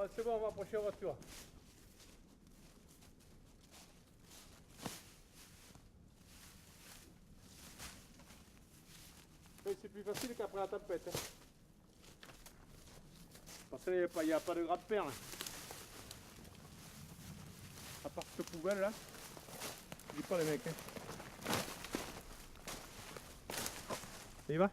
Ah, c'est bon, on va approcher la voiture. C'est plus facile qu'après la tempête. Hein. Parce qu'il n'y a pas de grand-père. Hein. À part cette poubelle là. Je dis pas les mecs. Hein. Ça y va?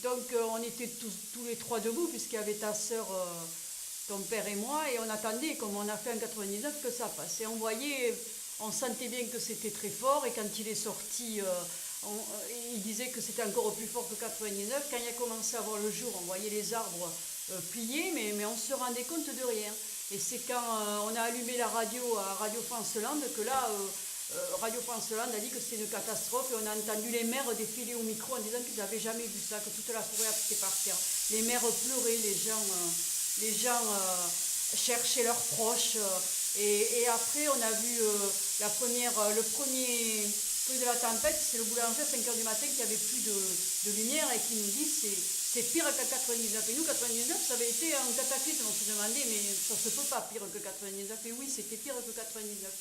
Donc on était tous les trois debout puisqu'il y avait ta sœur, ton père et moi, et on attendait, comme on a fait en 99, que ça passe. Et on voyait, on sentait bien que c'était très fort, et quand il est sorti, il disait que c'était encore plus fort que 99. Quand il a commencé à voir le jour, on voyait les arbres pliés, mais on se rendait compte de rien. Et c'est quand on a allumé la radio à Radio France Land que là, Radio France Land a dit que c'était une catastrophe, et on a entendu les maires défiler au micro en disant qu'ils n'avaient jamais vu ça, que toute la forêt était par terre. Les maires pleuraient, les gens cherchaient leurs proches. Et après, on a vu le premier truc de la tempête, c'est le boulanger à 5h du matin qui avait plus de lumière et qui nous dit c'est pire qu'à 99. Et nous, 99, ça avait été un cataclysme. On se demandait, mais ça se peut pas pire que 99. Et oui, c'était pire que 99.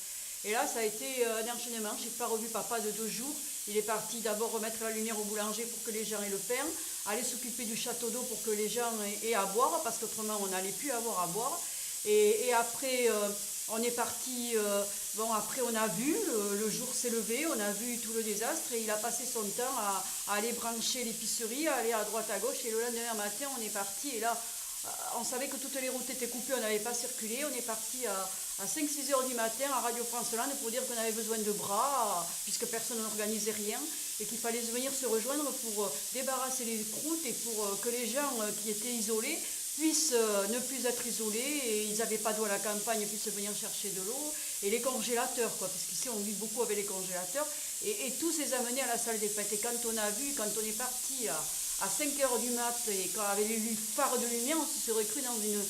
Et là, ça a été un enchaînement. Je n'ai pas revu papa de 2 jours. Il est parti d'abord remettre la lumière au boulanger pour que les gens aient le pain, aller s'occuper du château d'eau pour que les gens aient à boire, parce qu'autrement, on n'allait plus avoir à boire. Et après, on est parti. Bon, après, on a vu, le jour s'est levé, on a vu tout le désastre, et il a passé son temps à aller brancher l'épicerie, à aller à droite à gauche. Et le lendemain matin, on est parti. Et là, on savait que toutes les routes étaient coupées, on n'avait pas circulé. On est parti à 5-6 heures du matin à Radio France Land pour dire qu'on avait besoin de bras, puisque personne n'organisait rien, et qu'il fallait venir se rejoindre pour débarrasser les croûtes et pour que les gens qui étaient isolés puissent ne plus être isolés, et ils n'avaient pas d'eau à la campagne, puissent venir chercher de l'eau, et les congélateurs, quoi, parce qu'ici on vit beaucoup avec les congélateurs, et tous les amener à la salle des fêtes. Et quand on est parti à 5h du mat, et quand avec les phares de lumière, on se serait cru dans une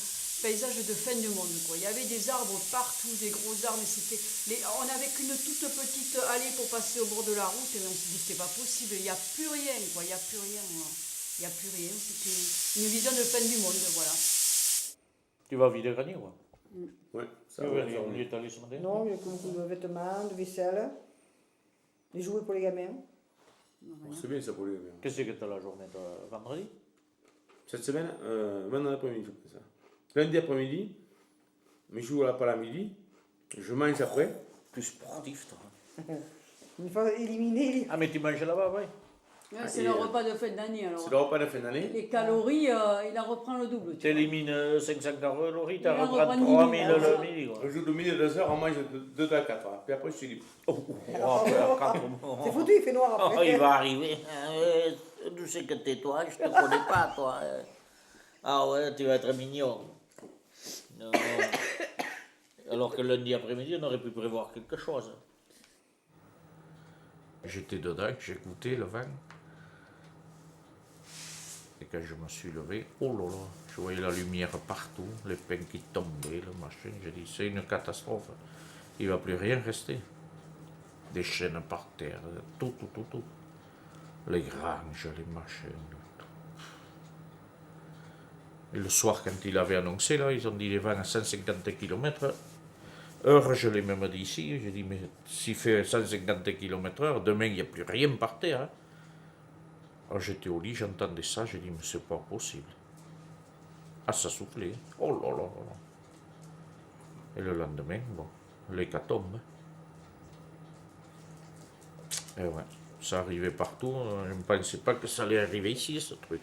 paysage de fin du monde, quoi. Il y avait des arbres partout, des gros arbres, on n'avait qu'une toute petite allée pour passer au bord de la route, et on se dit c'était pas possible, il n'y a plus rien, quoi, il n'y a plus rien, il n'y a plus rien, c'était une vision de fin du monde, voilà. Tu vas vite gagner, quoi. Ouais, ça Il y va. avait rien au étalé ce matin? Non, il y a que beaucoup de vêtements, de vaisselle, des jouets pour les gamins. C'est bien ça pour les gamins. Qu'est-ce que tu as la journée de vendredi? Cette semaine, vendredi après-midi, je fais ça. Lundi après-midi, je joue à l'après-midi, je mange après. Plus sportif, toi. Une fois éliminé, Ah, mais tu manges là-bas, ouais. Ouais, c'est et, le repas de fin d'année alors. C'est le repas de fin d'année. Les calories, il en reprend le double. Tu élimines 500 calories, tu Il en reprends reprend 3000 1000, le voilà. midi. Quoi. Je joue de midi à 2 heures, on mange de 2 à 4 heures. Puis après, je suis libre. c'est foutu, il fait noir Oh, après. il va arriver. Tu sais que t'es toi, je te connais pas, toi. Ah ouais, tu vas être mignon. Non. Alors que lundi après-midi, on aurait pu prévoir quelque chose. J'étais dedans, j'ai goûté le vin. Et quand je me suis levé, oh là là, je voyais la lumière partout, les pains qui tombaient, le machin. J'ai dit, c'est une catastrophe. Il ne va plus rien rester. Des chaînes par terre, tout. Les granges, les machins. Tout. Et le soir, quand il avait annoncé, là, ils ont dit les vents à 150 km/h. Je l'ai même dit ici, j'ai dit, mais s'il fait 150 km/h, demain, il n'y a plus rien par terre. Hein. Alors j'étais au lit, j'entendais ça, j'ai dit, mais c'est pas possible. Ah, ça soufflait. Oh là là là. Et le lendemain, bon, l'hécatombe. Et ouais, ça arrivait partout. Je ne pensais pas que ça allait arriver ici, ce truc.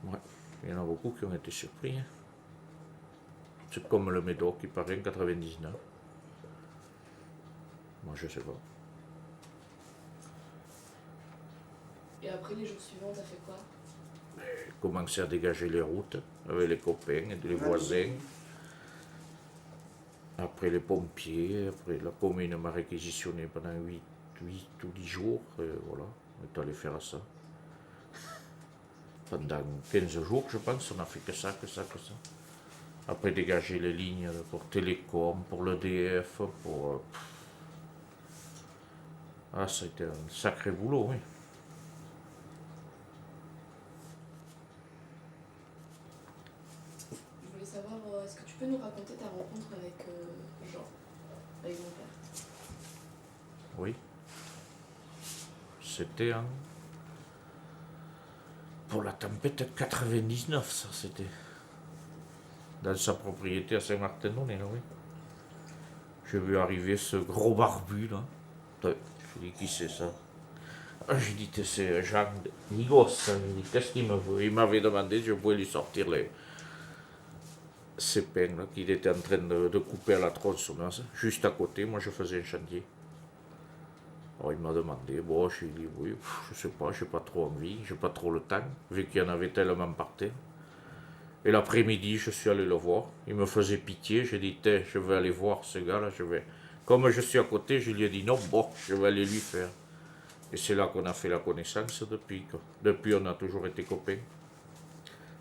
Ouais, il y en a beaucoup qui ont été surpris. Hein. C'est comme le Médoc qui paraît en 99. Moi, je sais pas. Et après, les jours suivants, t'as fait quoi? J'ai commencé à dégager les routes avec les copains et les voisins. Après les pompiers, après la commune m'a réquisitionné pendant 8 ou 10 jours. Et voilà, on est allé faire ça. Pendant 15 jours, je pense, on a fait que ça. Après dégager les lignes pour Télécom, pour l'EDF, pour... Ah, ça a été un sacré boulot, oui. Je voulais savoir, est-ce que tu peux nous raconter ta rencontre avec Jean, avec mon père? Oui. C'était pour la tempête 99, ça c'était. Dans sa propriété à Saint-Martin-Donnet, là, oui. J'ai vu arriver ce gros barbu, là. Ouais, je lui ai dit, qui c'est ça? J'ai dit, c'est Jean Nigos. J'ai dit, qu'est-ce qu'il me veut? Il m'avait demandé si je pouvais lui sortir ces pains là, qu'il était en train de couper à la tronçonneuse. Juste à côté, moi je faisais un chantier. Alors il m'a demandé, bon, je lui ai dit, oui, je sais pas, j'ai pas trop envie, j'ai pas trop le temps, vu qu'il y en avait tellement par terre. Et l'après-midi, je suis allé le voir. Il me faisait pitié. J'ai dit, je vais aller voir ce gars-là. Comme je suis à côté, je lui ai dit, non, bon, je vais aller lui faire. Et c'est là qu'on a fait la connaissance depuis. Depuis, on a toujours été copains.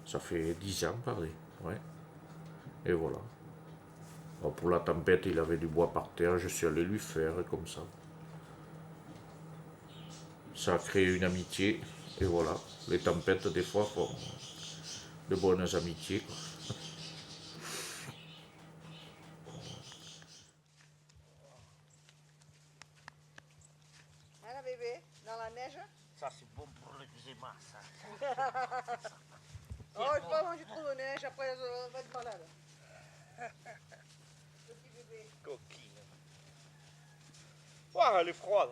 Ça fait 10 ans, pareil. Ouais. Et voilà. Alors, pour la tempête, il avait du bois par terre. Je suis allé lui faire, comme ça. Ça a créé une amitié. Et voilà. Les tempêtes, des fois, font de bonnes amitiés. Quoi. Hein, bébé, dans la neige. Ça, c'est bon pour l'eczéma, ça. Oh, je peux pas manger trop de neige, après on va être malade. Petit bébé. Coquine. Oh, elle est froide.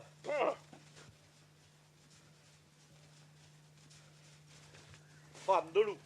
Femme de loup.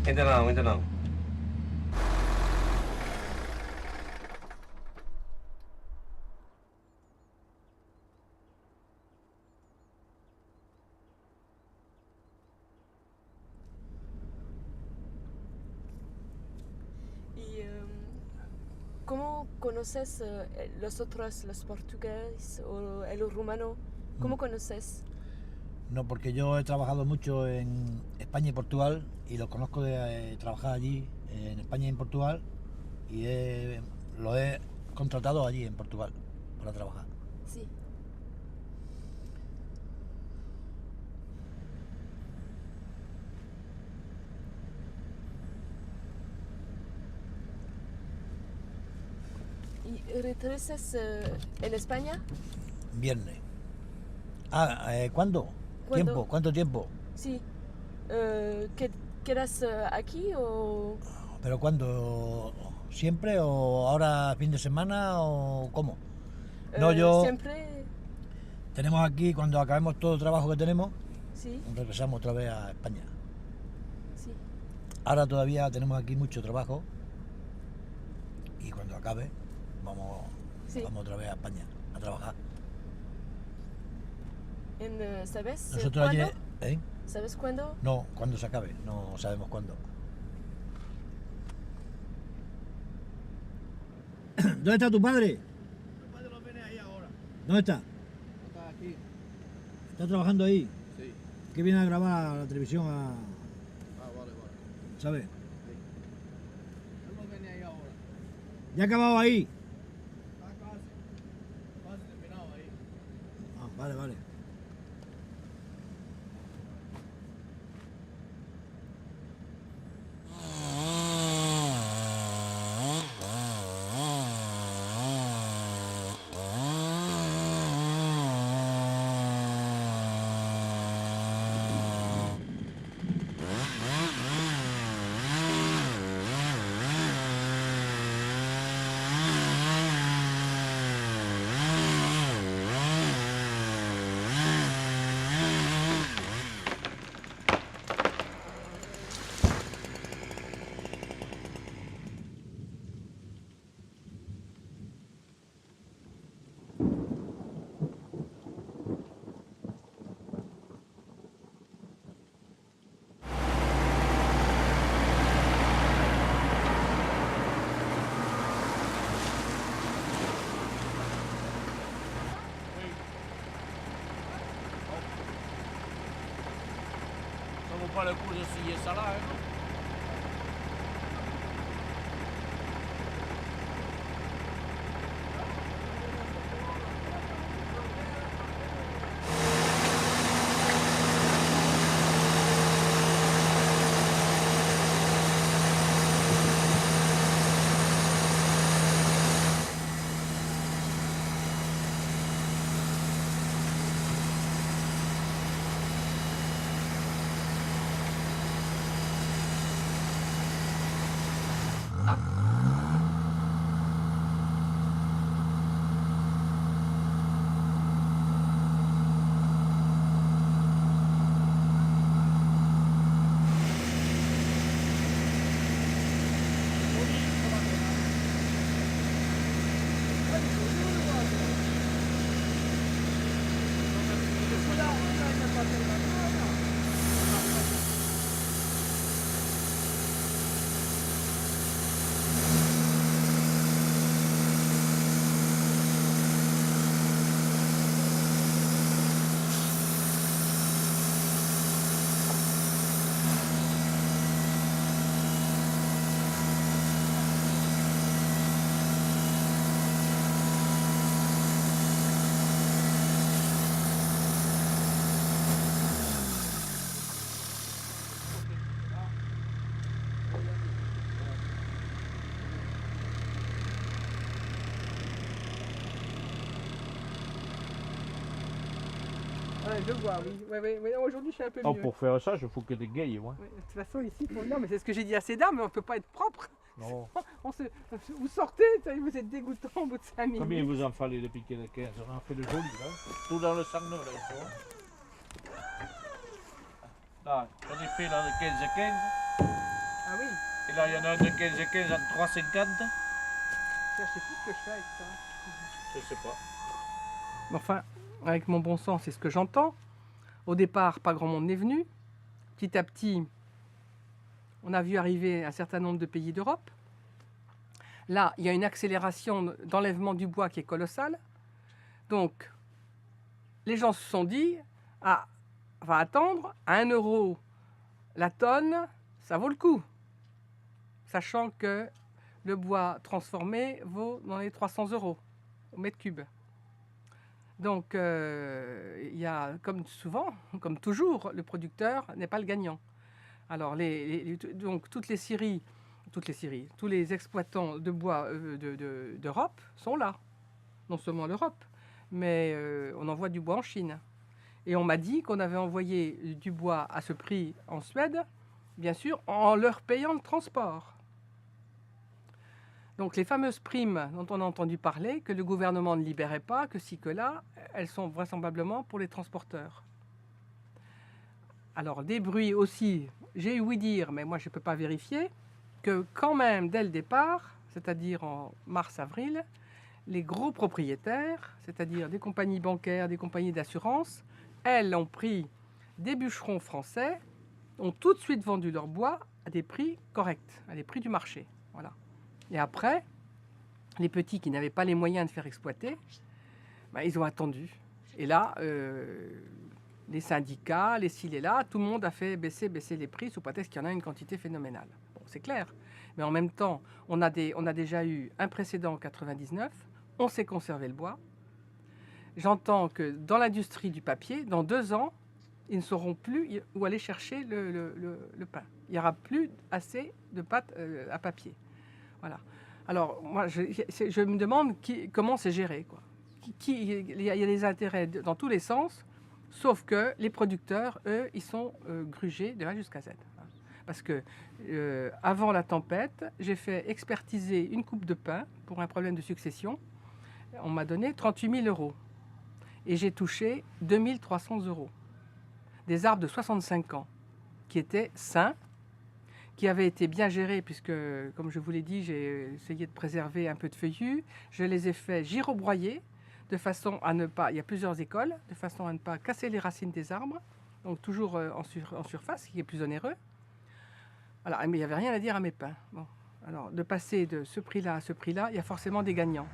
Entra não. ¿Y cómo conoces los otros, los portugueses o el rumano? ¿Cómo conoces? No, porque yo he trabajado mucho en España y Portugal y los conozco de trabajar allí en España y en Portugal y lo he contratado allí en Portugal para trabajar. Sí. ¿Y regresas en España? Viernes. ¿Cuándo? ¿Cuándo? ¿Tiempo? ¿Cuánto tiempo? Sí. ¿Quedas aquí o...? ¿Pero cuándo? ¿Siempre o ahora fin de semana o cómo? No, Siempre, tenemos aquí, cuando acabemos todo el trabajo que tenemos, sí, regresamos otra vez a España. sí. Ahora todavía tenemos aquí mucho trabajo y cuando acabe Sí. vamos otra vez a España a trabajar. ¿Sabes Nosotros cuándo? ayer, ¿eh? ¿Sabes cuándo? No, cuando se acabe, no sabemos cuándo. ¿Dónde está tu padre? Tu padre lo viene ahí ahora. ¿Dónde está? Está aquí. ¿Está trabajando ahí? Sí. Que viene a grabar a la televisión Ah, vale. ¿sabes? Él no viene ahí ahora. ¿Ya ha acabado ahí? Está casi terminado ahí. Ah, vale. Ça vaut pas le coup d'essayer ça là, hein. Ouais, je vois, oui. Ouais, aujourd'hui, je suis un peu Oh, mieux. pour faire ça, il faut que des gays, ouais. Ouais, de toute façon, ici, non, mais c'est ce que j'ai dit à Cédar, mais on peut pas être propre. Non. Vous sortez, vous êtes dégoûtant au bout de 5 minutes. Combien vous en fallait de piquer le 15? On en fait de joli, là. Tout dans le sang là, il faut. Là, on est fait là, le 15 à 15. Ah oui, Et là, il y en a un de 15 et 15 à 3,50. ça, je sais plus ce que je fais avec ça. Je sais pas. Mais enfin, avec mon bon sens, c'est ce que j'entends. Au départ, pas grand monde n'est venu. Petit à petit, on a vu arriver un certain nombre de pays d'Europe. Là, il y a une accélération d'enlèvement du bois qui est colossale. Donc, les gens se sont dit, ah, on va attendre, à 1 euro la tonne, ça vaut le coup. Sachant que le bois transformé vaut dans les 300 euros au mètre cube. Donc, il y a, comme souvent, comme toujours, le producteur n'est pas le gagnant. Alors, donc, tous les exploitants de bois d'Europe sont là. Non seulement l'Europe, mais on envoie du bois en Chine. Et on m'a dit qu'on avait envoyé du bois à ce prix en Suède, bien sûr, en leur payant le transport. Donc les fameuses primes dont on a entendu parler, que le gouvernement ne libérait pas, que ci, que là, elles sont vraisemblablement pour les transporteurs. Alors des bruits aussi, j'ai ouï dire, mais moi je ne peux pas vérifier, que quand même dès le départ, c'est-à-dire en mars-avril, les gros propriétaires, c'est-à-dire des compagnies bancaires, des compagnies d'assurance, elles ont pris des bûcherons français, ont tout de suite vendu leur bois à des prix corrects, à des prix du marché. Voilà. Et après, les petits qui n'avaient pas les moyens de faire exploiter, ils ont attendu. Et là, les syndicats, les ci, les là, tout le monde a fait baisser les prix sous prétexte qu'il y en a une quantité phénoménale. Bon, c'est clair. Mais en même temps, on a déjà eu un précédent en 99, on s'est conservé le bois. J'entends que dans l'industrie du papier, dans 2 ans, ils ne sauront plus où aller chercher le pain. Il n'y aura plus assez de pâte à papier. Voilà. Alors, moi, je me demande comment c'est géré, quoi. Il y a des intérêts dans tous les sens, sauf que les producteurs, eux, ils sont grugés de A jusqu'à Z. Parce que avant la tempête, j'ai fait expertiser une coupe de pain pour un problème de succession. On m'a donné 38 000 euros. Et j'ai touché 2 300 euros. Des arbres de 65 ans qui étaient sains, qui avaient été bien gérés, puisque, comme je vous l'ai dit, j'ai essayé de préserver un peu de feuillus. Je les ai fait girobroyer, de façon à ne pas... Il y a plusieurs écoles, de façon à ne pas casser les racines des arbres, donc toujours en surface, ce qui est plus onéreux. Voilà, mais il n'y avait rien à dire à mes pins. Bon. Alors, de passer de ce prix-là à ce prix-là, il y a forcément des gagnants.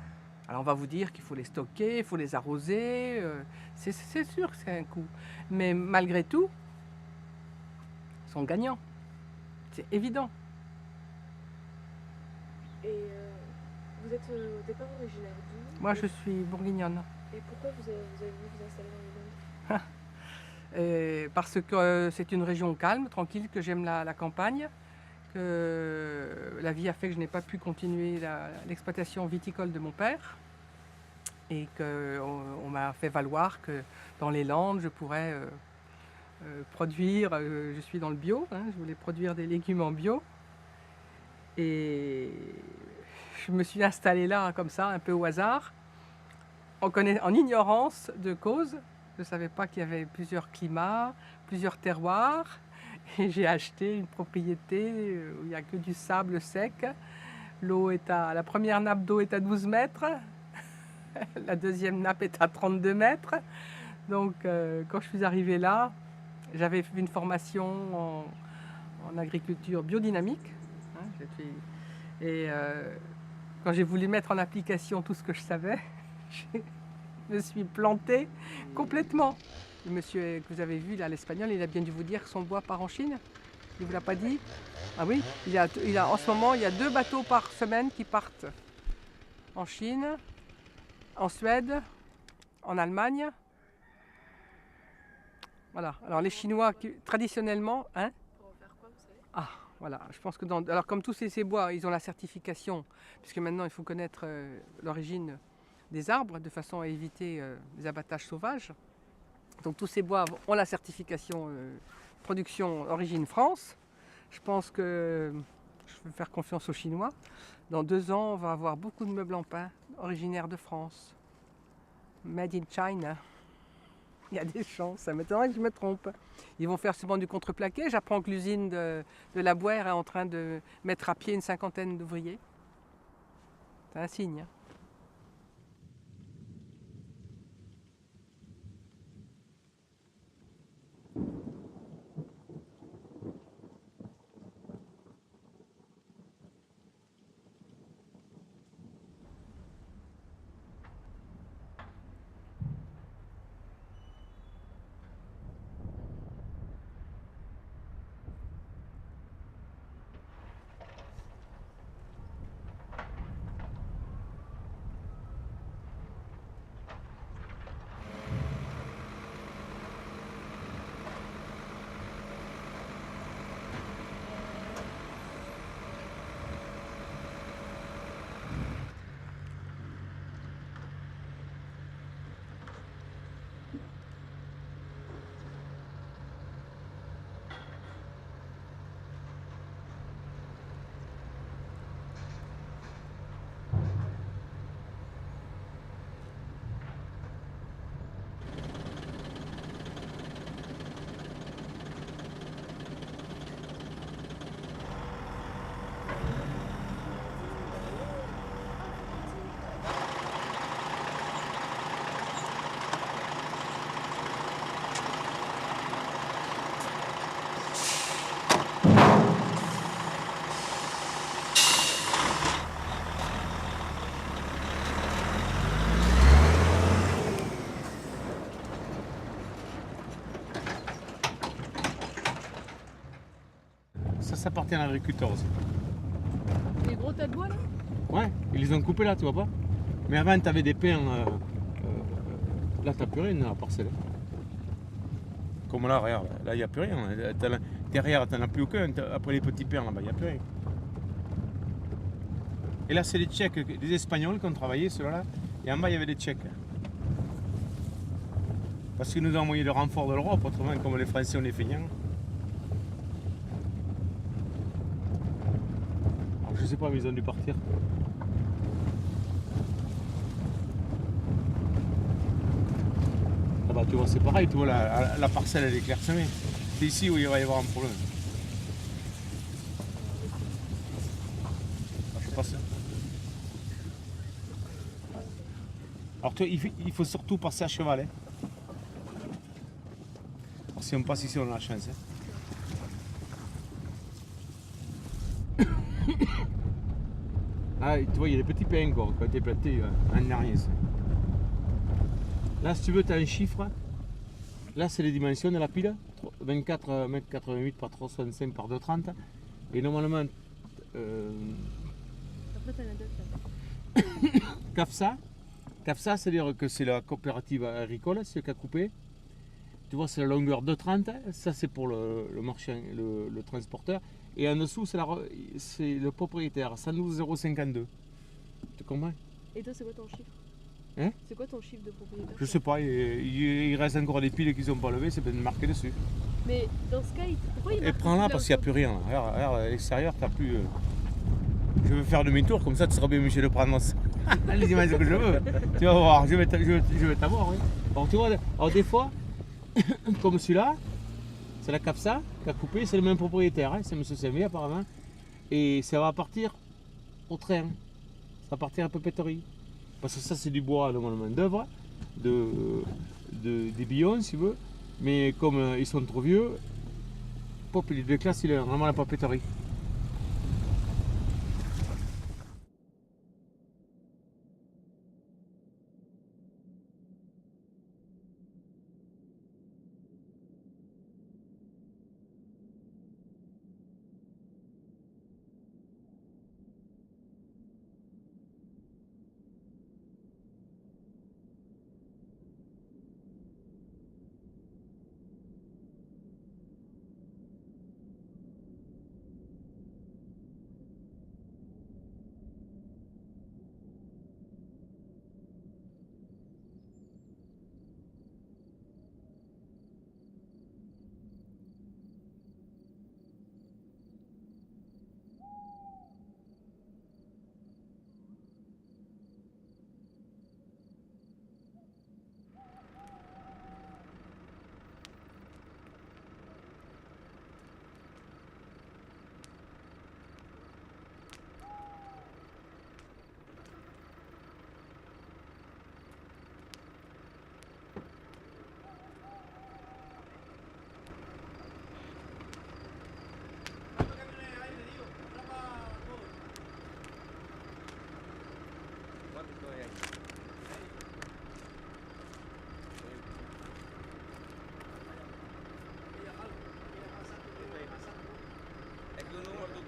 Alors, on va vous dire qu'il faut les stocker, il faut les arroser. C'est sûr que c'est un coût. Mais malgré tout, ils sont gagnants. C'est évident. Et vous êtes au départ originaire d'où? Moi, je suis bourguignonne. Et pourquoi vous avez voulu vous installer dans les Landes? Parce que c'est une région calme, tranquille, que j'aime la campagne, que la vie a fait que je n'ai pas pu continuer l'exploitation viticole de mon père et qu'on m'a fait valoir que dans les Landes, je pourrais produire, je suis dans le bio, je voulais produire des légumes en bio et je me suis installée là comme ça, un peu au hasard, en ignorance de cause. Je ne savais pas qu'il y avait plusieurs climats, plusieurs terroirs. Et j'ai acheté une propriété où il n'y a que du sable sec. La première nappe d'eau est à 12 mètres. La deuxième nappe est à 32 mètres. Donc, quand je suis arrivée là, j'avais fait une formation en agriculture biodynamique. Et quand j'ai voulu mettre en application tout ce que je savais, je me suis plantée complètement. Le monsieur que vous avez vu, là, l'Espagnol, il a bien dû vous dire que son bois part en Chine. Il ne vous l'a pas dit? Ah oui, en ce moment, il y a 2 bateaux par semaine qui partent en Chine, en Suède, en Allemagne. Voilà. Alors les Chinois, traditionnellement... Pour en faire quoi, vous savez? Ah, voilà. Je pense que alors comme tous ces bois, ils ont la certification, puisque maintenant, il faut connaître l'origine des arbres de façon à éviter les abattages sauvages. Donc tous ces bois ont la certification production origine France. Je pense que je vais faire confiance aux Chinois. Dans 2 ans, on va avoir beaucoup de meubles en pin originaires de France. Made in China. Il y a des chances, ça m'étonnerait que je me trompe. Ils vont faire souvent du contreplaqué. J'apprends que l'usine de la Bouère est en train de mettre à pied une 50aine d'ouvriers. C'est un signe. Ça appartient à l'agriculteur aussi. Les gros tas de bois là? Ouais, ils les ont coupés là, tu vois pas? Mais avant, tu avais des pins. Là, t'as plus rien dans la parcelle. Comme là, regarde, là, il n'y a plus rien. Derrière, t'en as plus aucun. Après les petits pins, là-bas, il n'y a plus rien. Et là, c'est les Tchèques, les Espagnols qui ont travaillé, ceux-là. Et en bas, il y avait des Tchèques. Parce qu'ils nous ont envoyé le renfort de l'Europe, autrement, comme les Français, on est feignants. Alors, je sais pas, mais ils ont dû partir. Ah bah, tu vois, c'est pareil, tu vois, la parcelle, elle est clairsemée. C'est ici où il va y avoir un problème. Ah, je sais pas ça. Alors, toi, il faut surtout passer à cheval. Hein. Alors, si on passe ici, on a la chance. Hein. Ah, tu vois, il y a des petits pins encore qui ont été plantés en arrière. Là, si tu veux, tu as un chiffre. Là, c'est les dimensions de la pile. 24 m 88 par 365 par 230. Et normalement, Après, t'as la date là. CAFSA, c'est-à-dire que c'est la coopérative agricole, c'est ce qui a coupé. Tu vois, c'est la longueur 230. Ça, c'est pour le marchand, le transporteur. Et en dessous, c'est le propriétaire, 112 052. Tu comprends? Et toi, c'est quoi ton chiffre? Hein? C'est quoi ton chiffre de propriétaire? Je sais pas, il reste encore des piles qui sont pas levées, c'est peut-être marqué dessus. Mais dans ce cas, pourquoi il Et marque prends-la toute parce qu'il n'y a plus rien. Regarde, regarde, à l'extérieur, t'as plus. Je veux faire demi-tour, comme ça tu seras bien obligé de prendre les images que je veux. Tu vas voir, je vais t'avoir. Oui. Alors tu vois, alors, des fois, comme celui-là, c'est la CAFSA qui a coupé, c'est le même propriétaire, hein, c'est M. Sévé apparemment. Et ça va partir au train. Ça va partir à papeterie. Parce que ça c'est du bois normalement d'œuvre, des billons si tu veux. Mais comme ils sont trop vieux, pop, il est de classe, il est vraiment à la papeterie.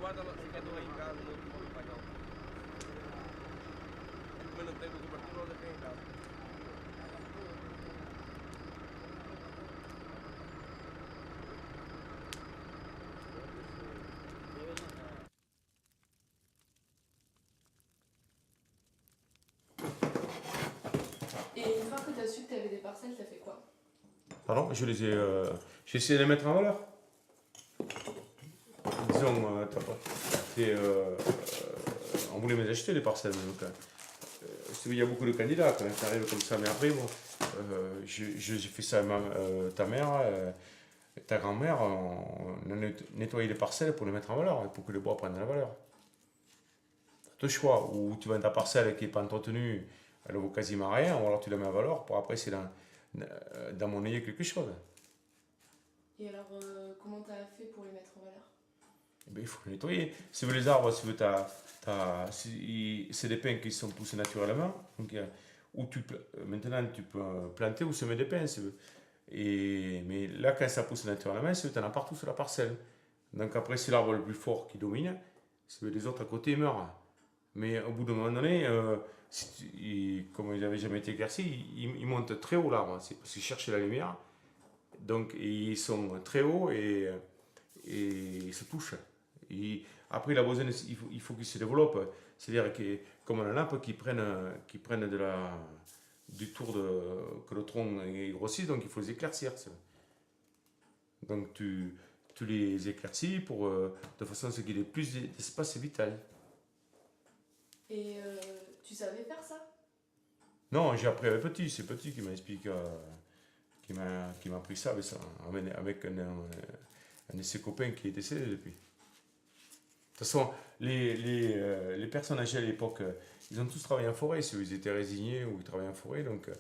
guarda, si vedono in casa, non ti puoi pagare. Come non tengo copertura, lo tengo in casa. Et une fois que tu as su que tu avais des parcelles, tu as fait quoi? Pardon, j'ai essayé de les mettre en valeur. Disons, on voulait me les acheter les parcelles. Donc, il y a beaucoup de candidats quand ça arrive comme ça, mais après, bon, j'ai fait ça à ta mère, ta grand-mère, on a nettoyé les parcelles pour les mettre en valeur, pour que les bois prennent de la valeur. T'as le choix, ou tu vends ta parcelle qui n'est pas entretenue, elle vaut quasiment rien, ou alors tu la mets en valeur pour après, c'est dans monnayer quelque chose. Et alors, comment tu as fait pour les mettre en valeur? Eh ben, il faut les nettoyer. Si tu veux les arbres, si tu veux, c'est des pins qui sont poussés naturellement. Donc, maintenant, tu peux planter ou semer des pins si tu veux. Mais là, quand ça pousse naturellement, tu en as partout sur la parcelle. Donc après, c'est l'arbre le plus fort qui domine. Si tu veux, les autres à côté meurent. Mais au bout d'un moment donné, comme il n'avait jamais été éclairci, il monte très haut l'arbre. C'est parce qu'ils cherchent la lumière. Donc ils sont très hauts et ils se touchent. Après, il a besoin il faut qu'il se développe. C'est-à-dire comme la lampe qui prennent du tour que le tronc est grossi, donc il faut les éclaircir. Donc tu les éclaircis de façon à ce qu'il y ait plus d'espace vital. Et tu savais faire ça? Non, j'ai appris avec Petit, c'est Petit qui m'a expliqué, qui m'a appris ça avec un de ses copains qui est décédé depuis. De toute façon, les personnes âgées à l'époque, ils ont tous travaillé en forêt, ils étaient résignés ou ils travaillaient en forêt, donc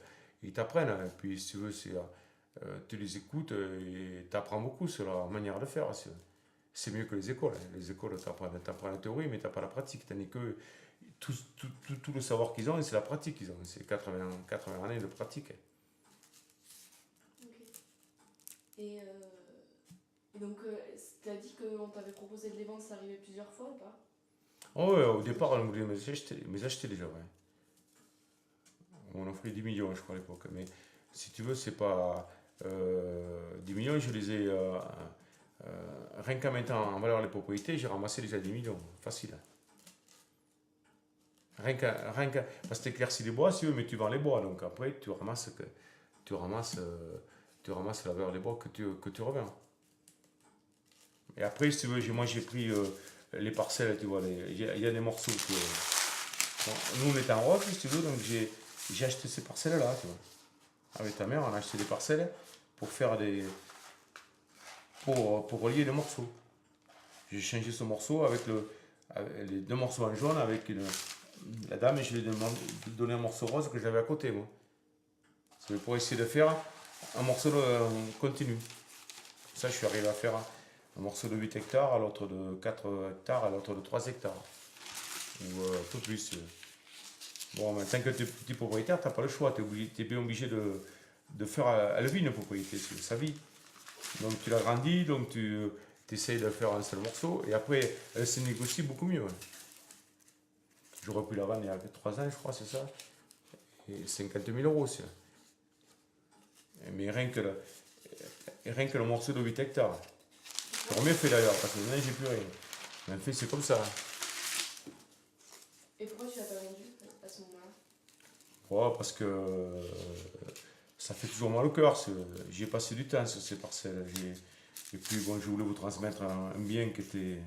ils t'apprennent. Et puis si tu veux, tu les écoutes et tu apprends beaucoup sur leur manière de faire. C'est mieux que les écoles. Les écoles, tu apprends la théorie, mais tu n'as pas la pratique. Tandis que tout le savoir qu'ils ont, c'est la pratique qu'ils ont. C'est 80 années de pratique. Ok. Et donc, tu as dit qu'on t'avait proposé de les vendre, ça arrivait plusieurs fois ou pas? Oh ouais, au départ, on voulait me les acheter déjà. Ouais. On offrait 10 millions, je crois, à l'époque. Mais si tu veux, c'est pas. 10 millions, je les ai. Rien qu'en mettant en valeur les propriétés, j'ai ramassé déjà 10 millions. Facile. Rien que. Parce que tu éclaircis les bois, si tu veux, mais tu vends les bois. Donc après, tu ramasses la valeur des bois que tu revends. Et après, si tu veux, moi j'ai pris les parcelles, tu vois, il y a des morceaux que. Bon, nous on était en route, si tu veux, donc j'ai acheté ces parcelles-là, tu vois. Avec ta mère, on a acheté des parcelles pour faire pour relier les morceaux. J'ai changé ce morceau avec les deux morceaux en jaune avec la dame et je lui ai donné un morceau rose que j'avais à côté, moi. C'est pour essayer de faire un morceau continu. Ça, je suis arrivé à faire un morceau de 8 hectares, à l'autre de 4 hectares, à l'autre de 3 hectares. Ou un peu plus. Bon, mais tant que tu es petit propriétaire, tu n'as pas le choix. Tu es bien obligé de faire à la vie une propriété, c'est sa vie. Donc tu l'agrandis, donc tu essayes de faire un seul morceau, et après, elle se négocie beaucoup mieux. J'aurais pu la vendre il y a 3 ans, je crois, c'est ça. Et 50 000 euros aussi. Mais rien que le morceau de 8 hectares. J'aurais mieux fait d'ailleurs, parce que maintenant j'ai plus rien. Mais en fait, c'est comme ça. Et pourquoi tu l'as pas vendu à ce moment-là? Ouais, parce que ça fait toujours mal au cœur. J'y ai passé du temps sur ces parcelles. Et puis, bon, je voulais vous transmettre un bien qui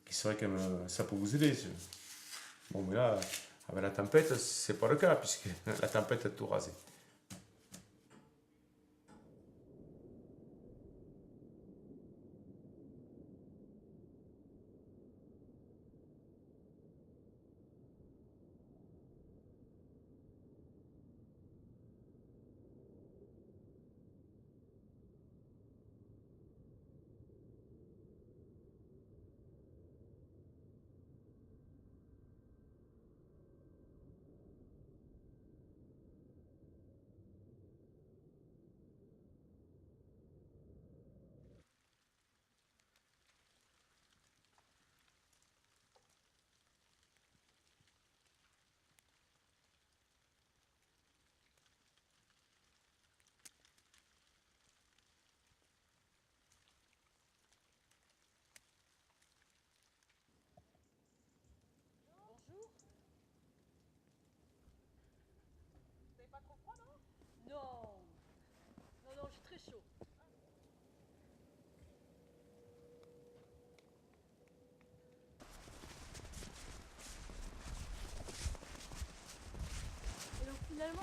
serait quand même. Ça peut vous aider. Bon, mais là, avec la tempête, c'est pas le cas, puisque la tempête a tout rasé.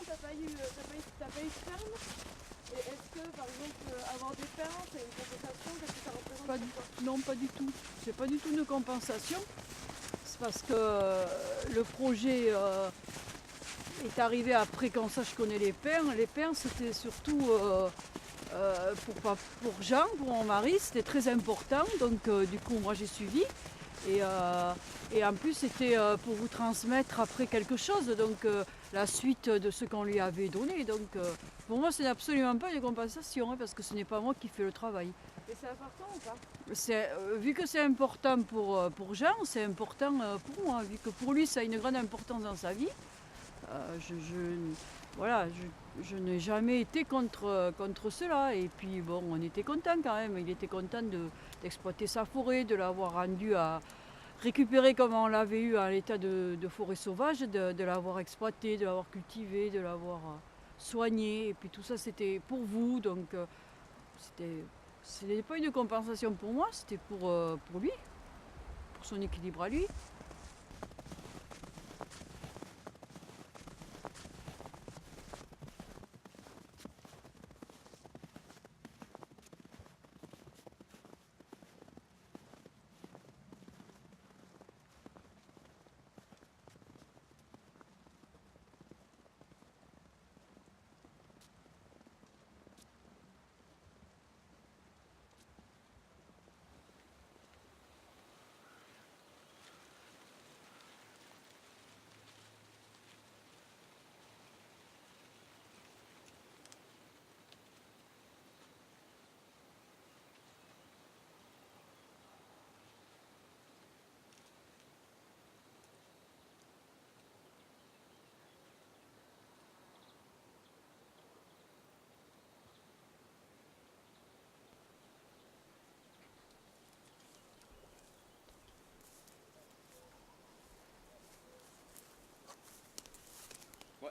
t'as pas eu de ferme. Et est-ce que, par exemple, avoir des fermes, c'est une compensation? Qu'est-ce que ça représente Pas pour du- toi? Non, pas du tout. C'est pas du tout une compensation. C'est parce que le projet est arrivé après qu'on sache qu'on est les pères. Les pères, c'était surtout pour Jean, pour mon mari, c'était très important. Donc du coup, moi j'ai suivi. Et en plus, c'était pour vous transmettre après quelque chose. Donc la suite de ce qu'on lui avait donné. Donc pour moi, ce n'est absolument pas une compensation, hein, parce que ce n'est pas moi qui fais le travail. Et c'est important ou pas? Vu que c'est important pour Jean, c'est important pour moi, vu que pour lui ça a une grande importance dans sa vie. Voilà, je n'ai jamais été contre cela. Et puis bon, on était content quand même. Il était content d'exploiter sa forêt, de l'avoir rendu à récupérer comme on l'avait eu à l'état de forêt sauvage, de l'avoir exploité, de l'avoir cultivé, de l'avoir soigné. Et puis tout ça c'était pour vous, donc ce n'est pas une compensation pour moi, c'était pour lui, pour son équilibre à lui.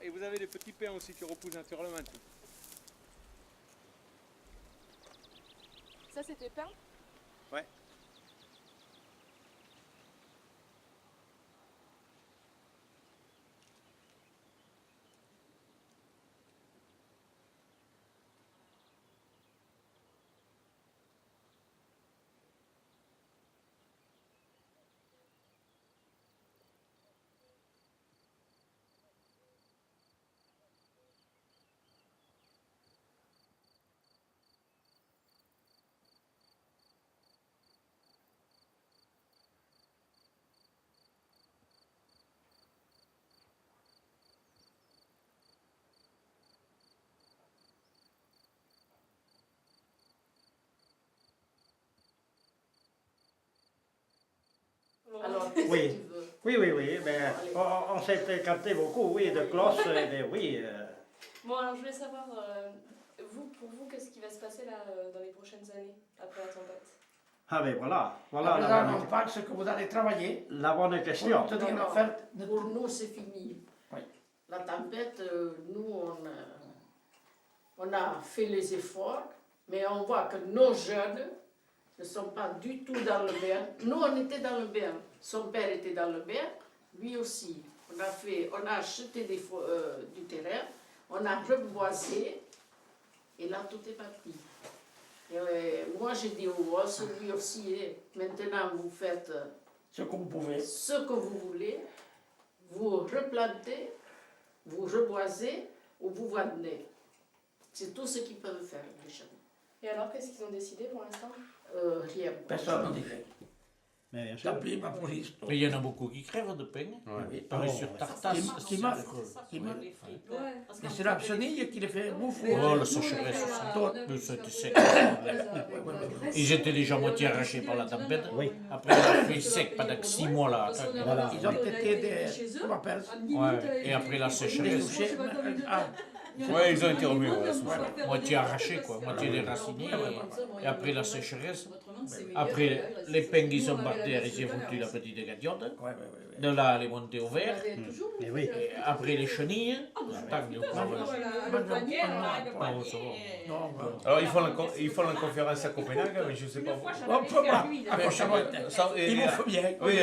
Et vous avez des petits pins aussi qui repoussent naturellement. Ça, c'était pain? Ouais. Alors, oui. Oui. Ben, on s'est écarté beaucoup, oui, de cloches, oui. Bon, alors je voulais savoir, pour vous, qu'est-ce qui va se passer là dans les prochaines années, après la tempête? Ah ben voilà, Là, on pense que vous allez travailler. la bonne question. Pour obtenir l'offerte. Pour nous, c'est fini. Oui. La tempête, nous, on a fait les efforts, mais on voit que nos jeunes ne sont pas du tout dans le bain. Nous, on était dans le bain. Son père était dans le bain, lui aussi. On a acheté du terrain, on a reboisé, et là, tout est parti. Et moi, j'ai dit au boss, lui aussi, maintenant, vous faites Ce que vous pouvez. ce que vous voulez, vous replantez, vous reboisez ou vous vendez. C'est tout ce qu'ils peuvent faire, les gens. Et alors, qu'est-ce qu'ils ont décidé pour l'instant? Rien. Personne n'a dit fait. Mais bien sûr. Tant pis, ma police. Mais il y en a beaucoup qui crèvent de pain. Pareil sur Tartas. Ce qui m'a. Mais c'est la chenille qui les fait bouffer. Oh, la sécheresse, c'était sec. Ils étaient déjà moitié arrachés par la tempête. Oui. Après, il a fait sec pendant 6 mois là. Voilà. Ils ont été des. Comment on appelle? Ouais. Et après la Des sécheresse. touchés. Ah, Ouais, ils ont été remués. Moitié arrachés quoi, moitié déracinés. Et après la sécheresse, Après, les pingles qui sont par terre, il s'est foutu la petite gatiote. De là, elle est montée au vert. Et oui. Et après, les chenilles. Alors ils font la conférence à Copenhague, mais je sais pas. On peut pas. Mais ça va être- Ils vont faire bien. Oui,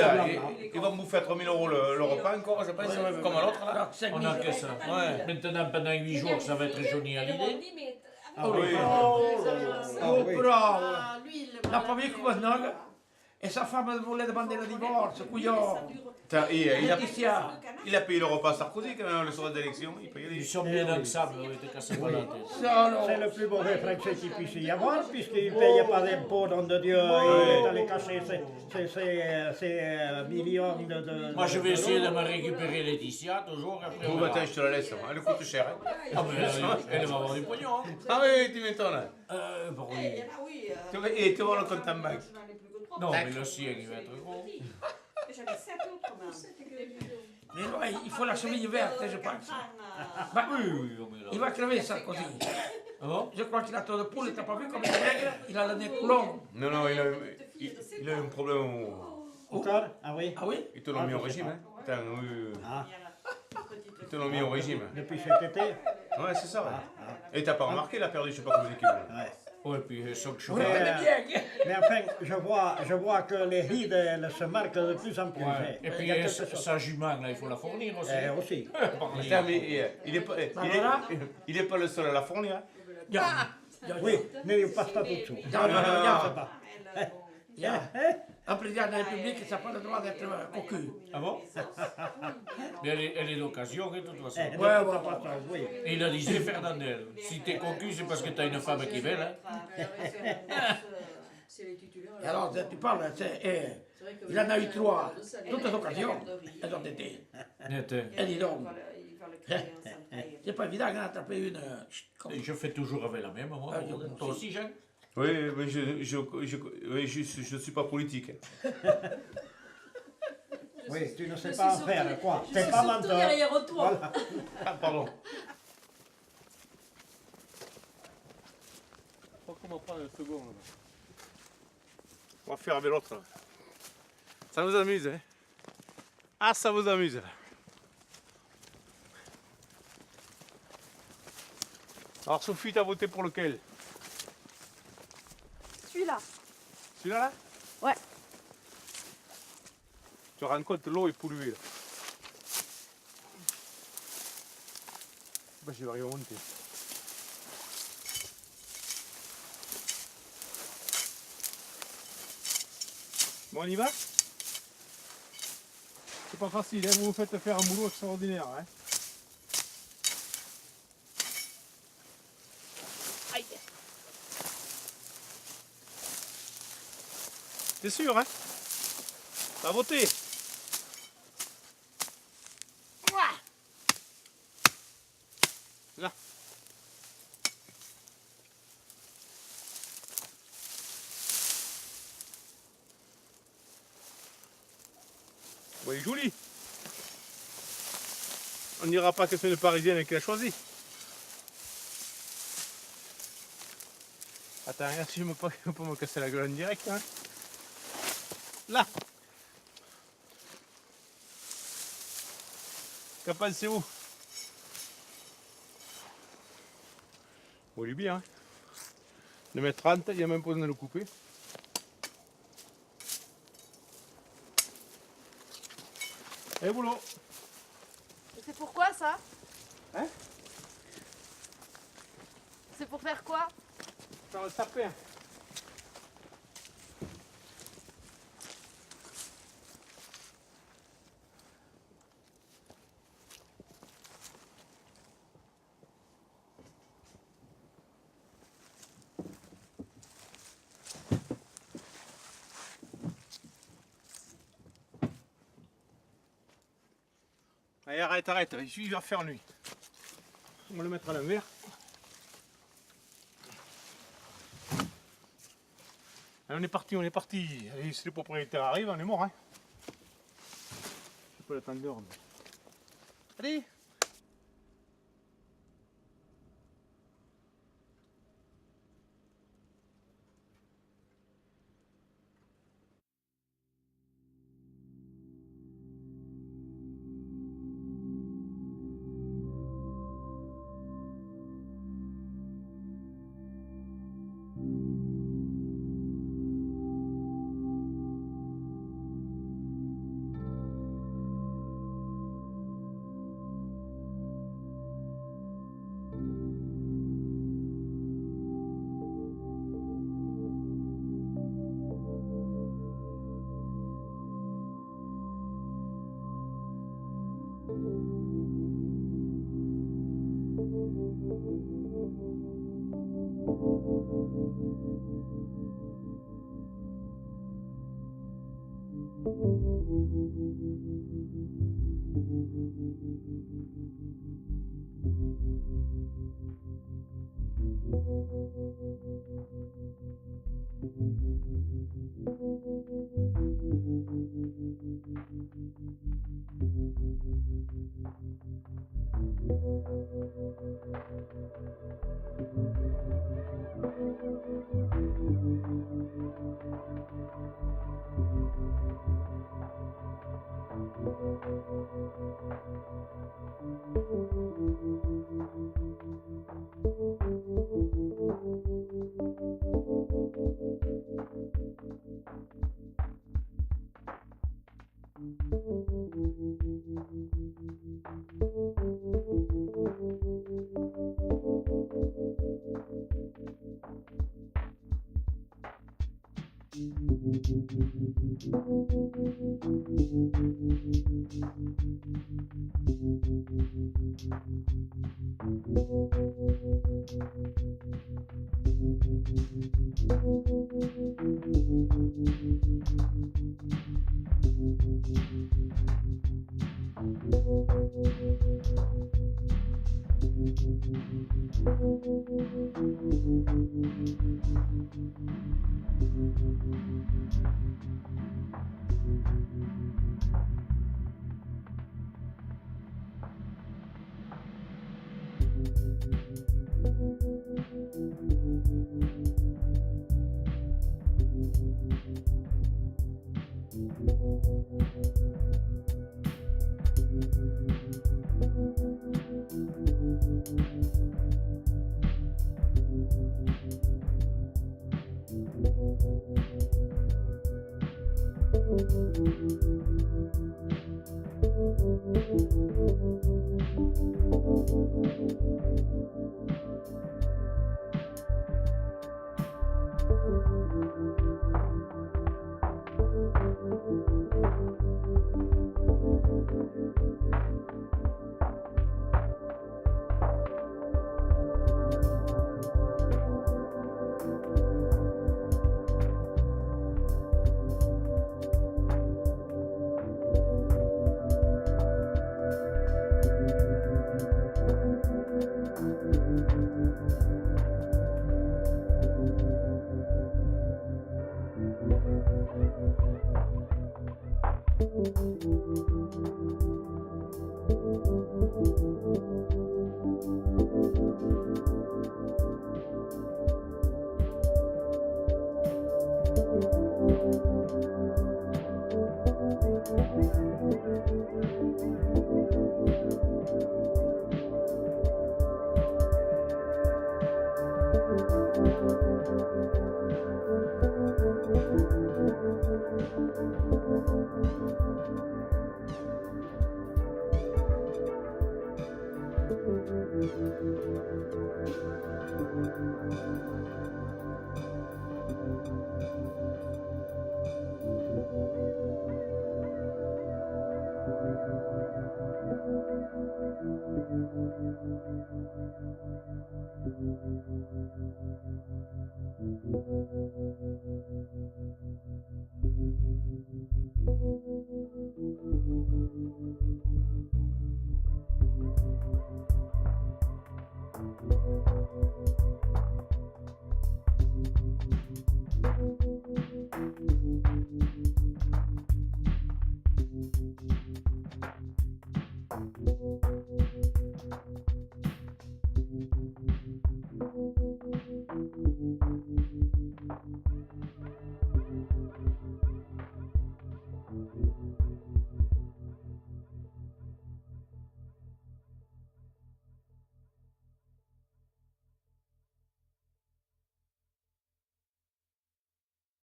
ils vont bouffer à 3000 € le repas encore, je pense, comme à l'autre là. On n'a que ça. Ouais. Maintenant, pendant 8 jours, ça va être Johnny Hallyday. Ah oui. Oh, bravo. La première maintenant, et sa femme voulait demander le divorce, couillon. Il a payé le repas à Sarkozy quand même le soir d'élection. Ils sont bien ensemble, oui, t'es cassé pas la tête. C'est le plus mauvais français qu'il puisse y avoir, puisqu'il ne paye pas d'impôts, nom de Dieu, il est allé cacher ses millions de... Moi, je vais essayer de me récupérer Laetitia, toujours. Après, Bon, attends, je te la laisse. Elle coûte cher. Hein. Ah, mais elle va avoir du pognon. Hein. Ah oui, tu m'étonnes. Bon, oui. Et tu vois le compte en banque. Non, mais le sien, il va être gros. Mais ouais, il faut la cheville verte, je pense. Bah, il va crever Sarkozy. Ah bon? Je crois qu'il a trop de poules, t'as pas vu comme il est maigre? Il a le nez coulon. Non, il a un problème Encore? Ah oui? Ah oui? Ils te l'ont mis au régime. Hein. Attends, oui. Ils te l'ont mis au régime. Depuis cet été? Ouais, c'est ça. Ouais. Et t'as pas remarqué, il a perdu je sais pas combien de kilos. Ouais. Ouais, puis sans que je Oui, elle est bien. Mais enfin, je vois que les rides, elles se marquent de plus en plus. Ouais. Et puis Il y a quelque chose. sa jument, là, il faut la fournir aussi. Aussi. Putain, mais il est pas le seul à la fournir. Hein. Oui, mais il passe pas tout dessous. Non, non, non, pas. Un président de la République, ça n'a pas le droit d'être cocu. Ah bon? Mais elle est d'occasion, de toute façon. Oui. Et il a dit, Fernandel, si t'es cocu, c'est parce que t'as une femme qui est belle. Hein? Et alors, tu parles, il en a eu 3. Toutes les occasions, elles ont été. Et dis donc, c'est pas évident d'attraper une. Je fais toujours avec la même, moi. Toi aussi, Jean? Oui, mais je suis pas politique. Oui, tu ne sais pas en faire, quoi. T'es pas menteur. derrière toi. Voilà. Ah, pardon. Je crois qu'on va prendre un second. Là. On va faire avec l'autre. Ça vous amuse, hein? Ah, ça vous amuse. Alors, Sophie, t'as voté pour lequel? Celui-là. Celui-là, là? Ouais. Tu te rends compte, l'eau est polluée, là. Bah, je vais arriver à monter. Bon, on y va? C'est pas facile, hein, vous vous faites faire un boulot extraordinaire. Hein. T'es sûr, hein? T'as voté? Là. Bon, il est joli. On n'ira pas que c'est une Parisienne qui l'a choisi. Attends, regarde si je me peux me casser la gueule en direct. Hein. Là. Qu'en pensez-vous? Bon, il est bien. Hein. 2,30 m, il n'y a même pas besoin de le couper. Et boulot. C'est pourquoi ça? Hein? C'est pour faire quoi? Faire le sapin. Allez, arrête, il va faire nuit. On va le mettre à l'envers. Allez, on est parti. Allez, si les propriétaires arrivent, on est mort. Hein. Je peux l'attendre dehors. Mais... Allez.